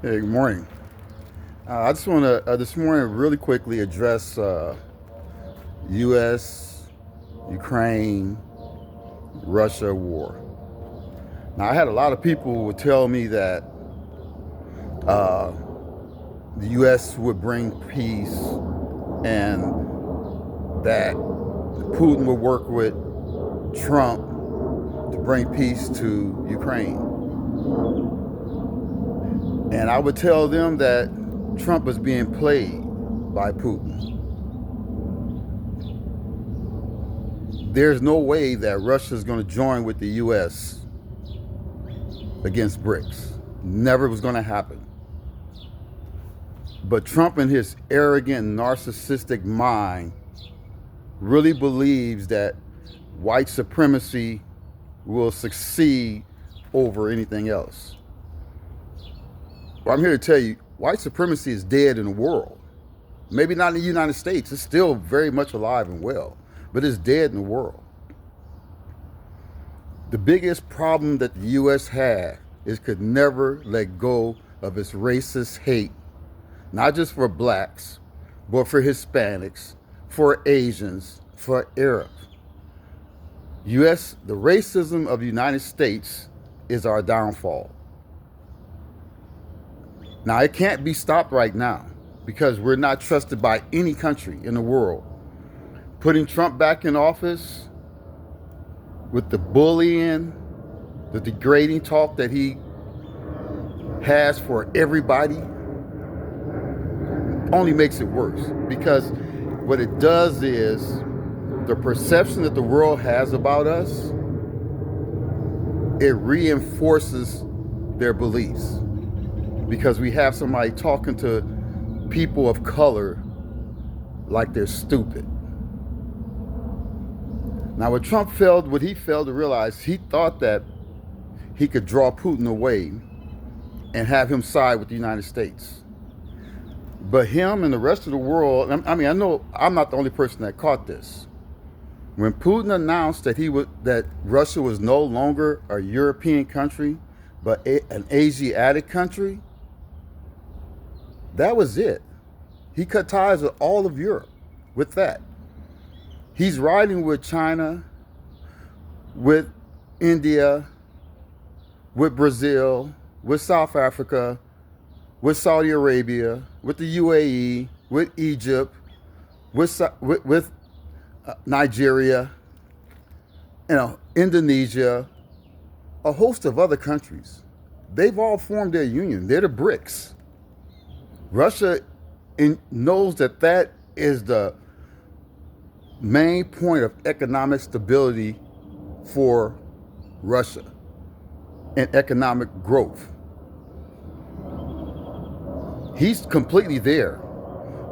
Hey, good morning. I just want to this morning really quickly address U.S., Ukraine, Russia war. Now, I had a lot of people who would tell me that uh, the U.S. would bring peace and that Putin would work with Trump to bring peace to Ukraine. And I would tell them that Trump is being played by Putin. There's no way that Russia is going to join with the U.S. against BRICS. Never was going to happen. But Trump, in his arrogant, narcissistic mind, really believes that white supremacy will succeed over anything else. Well, I'm here to tell you, white supremacy is dead in the world. Maybe not in the United States. It's still very much alive and well, but it's dead in the world. The biggest problem that the U.S. had is could never let go of its racist hate, not just for blacks, but for Hispanics, for Asians, for Arabs. The racism of the United States is our downfall. Now, it can't be stopped right now because we're not trusted by any country in the world. Putting Trump back in office with the bullying, the degrading talk that he has for everybody only makes it worse, because what it does is the perception that the world has about us, it reinforces their beliefs, because we have somebody talking to people of color like they're stupid. Now, what he failed to realize, he thought that he could draw Putin away and have him side with the United States. But him and the rest of the world, I know I'm not the only person that caught this. When Putin announced that Russia was no longer a European country, but an Asiatic country, that was it. He cut ties with all of Europe with that. He's riding with China, with India, with Brazil, with South Africa, with Saudi Arabia, with the UAE, with Egypt, with Nigeria, Indonesia, a host of other countries. They've all formed their union. They're the BRICS. Russia knows that is the main point of economic stability for Russia and economic growth. He's completely there.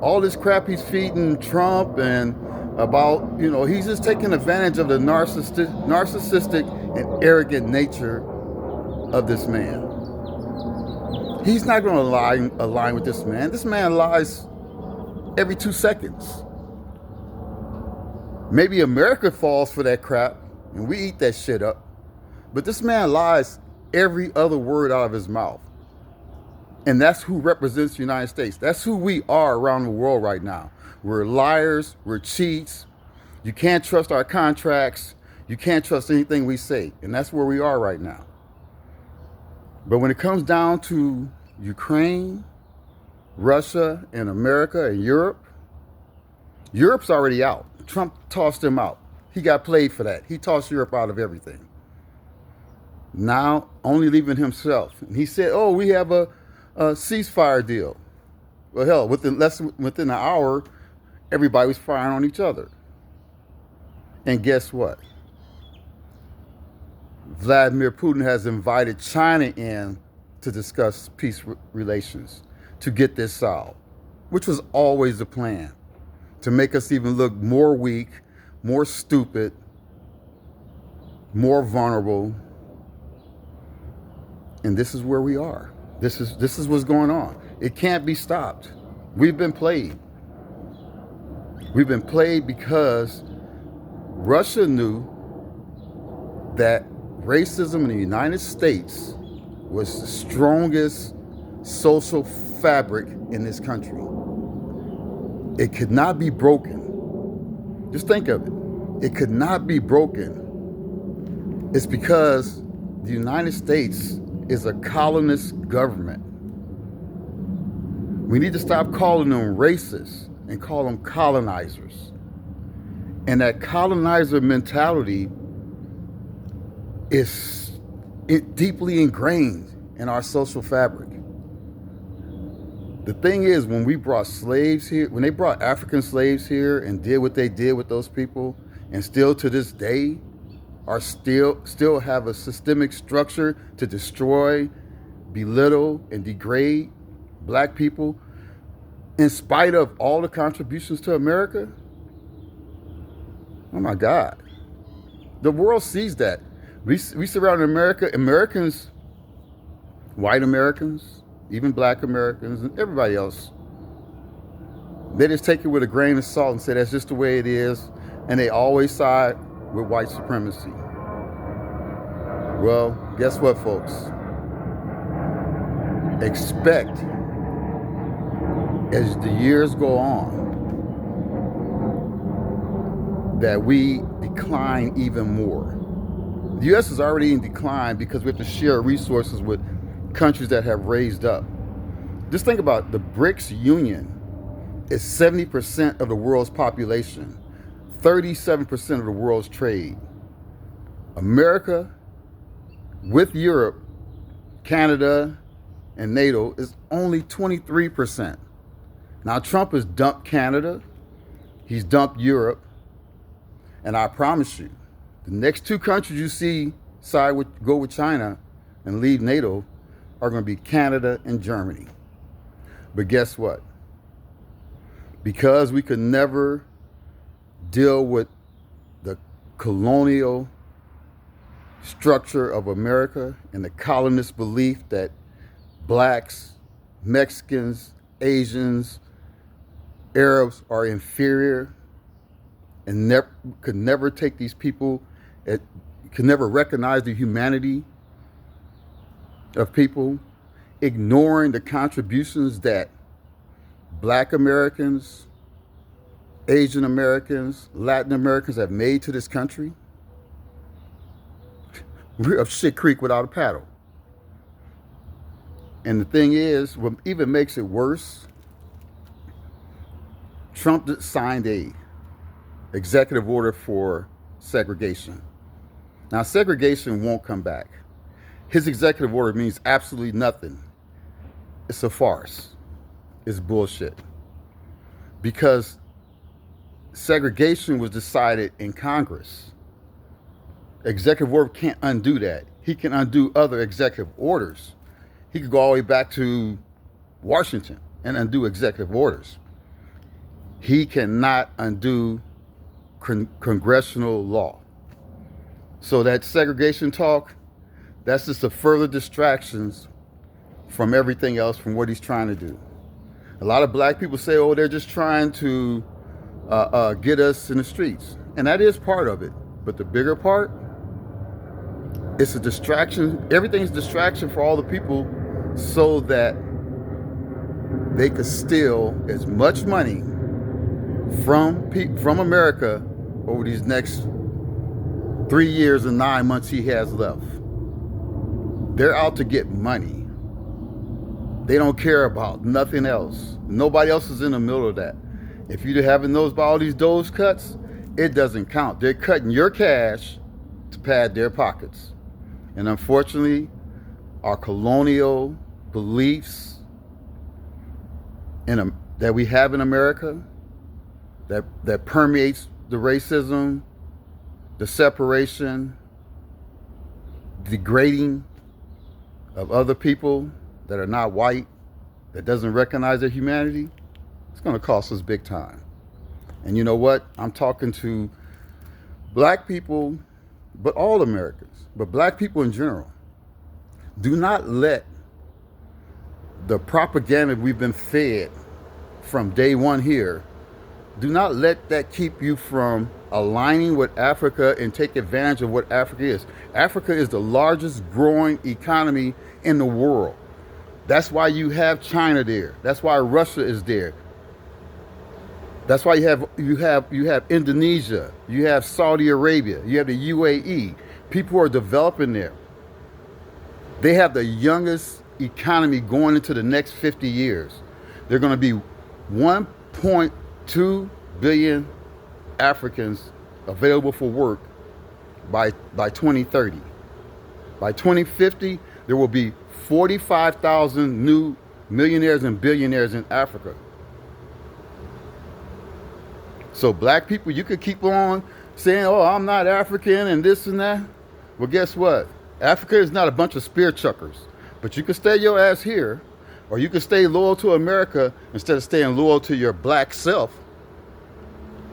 All this crap he's feeding Trump and about, he's just taking advantage of the narcissistic and arrogant nature of this man. He's not going to align with this man. This man lies every 2 seconds. Maybe America falls for that crap and we eat that shit up. But this man lies every other word out of his mouth. And that's who represents the United States. That's who we are around the world right now. We're liars. We're cheats. You can't trust our contracts. You can't trust anything we say. And that's where we are right now. But when it comes down to Ukraine, Russia, and America and Europe, Europe's already out. Trump tossed him out. He got played for that. He tossed Europe out of everything. Now, only leaving himself. And he said, we have a ceasefire deal. Well, hell, within an hour, everybody was firing on each other. And guess what? Vladimir Putin has invited China in to discuss peace relations to get this solved, which was always the plan, to make us even look more weak, more stupid, more vulnerable. And this is where we are. This is what's going on. It can't be stopped. We've been played. We've been played because Russia knew that racism in the United States was the strongest social fabric in this country. It could not be broken. Just think of it. It could not be broken. It's because the United States is a colonist government. We need to stop calling them racists and call them colonizers. And that colonizer mentality is deeply ingrained in our social fabric. The thing is, when we brought slaves here, when they brought African slaves here and did what they did with those people, and still to this day are still have a systemic structure to destroy, belittle, and degrade black people, in spite of all the contributions to America. Oh my God. The world sees that. We surround America, Americans, white Americans, even black Americans, and everybody else. They just take it with a grain of salt and say that's just the way it is, and they always side with white supremacy. Well, guess what, folks? Expect, as the years go on, that we decline even more. The U.S. is already in decline because we have to share resources with countries that have raised up. Just think about it. The BRICS Union is 70% of the world's population, 37% of the world's trade. America, with Europe, Canada, and NATO, is only 23%. Now, Trump has dumped Canada, he's dumped Europe, and I promise you, the next two countries you see go with China and leave NATO are going to be Canada and Germany. But guess what? Because we could never deal with the colonial structure of America and the colonist belief that blacks, Mexicans, Asians, Arabs are inferior, and could never take these people, could never recognize the humanity of people, ignoring the contributions that Black Americans, Asian Americans, Latin Americans have made to this country. We're up shit creek without a paddle. And the thing is, what even makes it worse, Trump signed a executive order for segregation. Now, segregation won't come back. His executive order means absolutely nothing. It's a farce. It's bullshit. Because segregation was decided in Congress. Executive order can't undo that. He can undo other executive orders. He could go all the way back to Washington and undo executive orders. He cannot undo congressional law. So that segregation talk, that's just a further distractions from everything else, from what he's trying to do. A lot of black people say, oh, they're just trying to get us in the streets. And that is part of it. But the bigger part, it's a distraction. Everything's distraction for all the people so that they could steal as much money from America over these next 3 years and 9 months he has left. They're out to get money. They don't care about nothing else. Nobody else is in the middle of that. If you haven't noticed about all these Doge cuts, it doesn't count. They're cutting your cash to pad their pockets. And unfortunately, our colonial beliefs that we have in America, that permeates the racism, the separation, degrading of other people that are not white, that doesn't recognize their humanity, it's going to cost us big time. And you know what? I'm talking to black people, but all Americans, but black people in general. Do not let the propaganda we've been fed from day one here, do not let that keep you from aligning with Africa and take advantage of what Africa is. Africa is the largest growing economy in the world. That's why you have China there. That's why Russia is there. That's why you have Indonesia, you have Saudi Arabia, you have the UAE. People are developing there. They have the youngest economy going into the next 50 years. They're going to be 1.2 billion Africans available for work by 2030. By 2050, there will be 45,000 new millionaires and billionaires in Africa. So black people, you could keep on saying, oh, I'm not African and this and that. Well, guess what? Africa is not a bunch of spear chuckers. But you can stay your ass here, or you can stay loyal to America instead of staying loyal to your black self,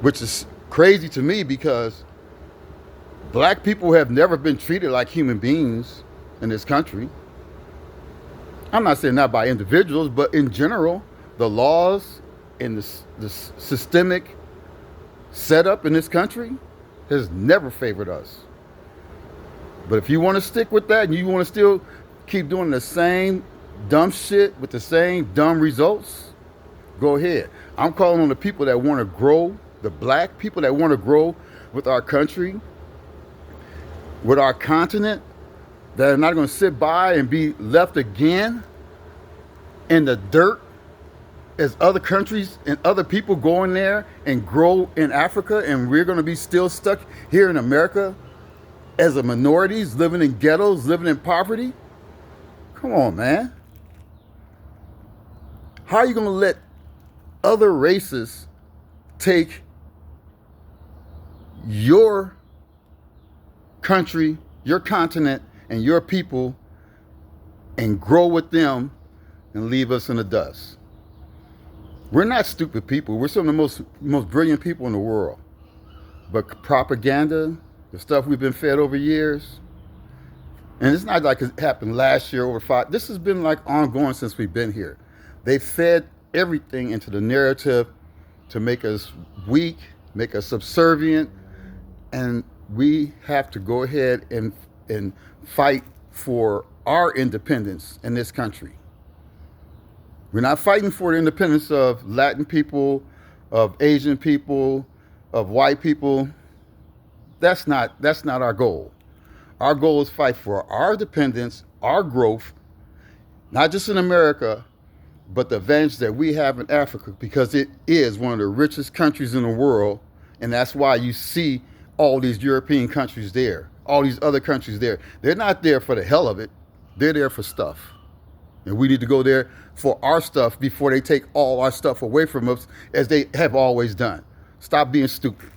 which is crazy to me because black people have never been treated like human beings in this country. I'm not saying that by individuals, but in general, the laws and the systemic setup in this country has never favored us. But if you want to stick with that and you want to still keep doing the same dumb shit with the same dumb results, go ahead. I'm calling on the people that want to grow, the black people that want to grow with our country, with our continent, that are not going to sit by and be left again in the dirt as other countries and other people go in there and grow in Africa, and we're going to be still stuck here in America as a minorities, living in ghettos, living in poverty. Come on, man. How are you going to let other races take your country, your continent, and your people and grow with them and leave us in the dust? We're not stupid people. We're some of the most brilliant people in the world. But propaganda, the stuff we've been fed over years, and it's not like it happened last year over 5. This has been like ongoing since we've been here. They fed everything into the narrative to make us weak, make us subservient, and we have to go ahead and fight for our independence in this country. We're not fighting for the independence of Latin people, of Asian people, of white people. That's not our goal. Our goal is fight for our independence, our growth, not just in America, but the advantage that we have in Africa, because it is one of the richest countries in the world, and that's why you see all these European countries there, all these other countries there. They're not there for the hell of it. They're there for stuff. And we need to go there for our stuff before they take all our stuff away from us, as they have always done. Stop being stupid.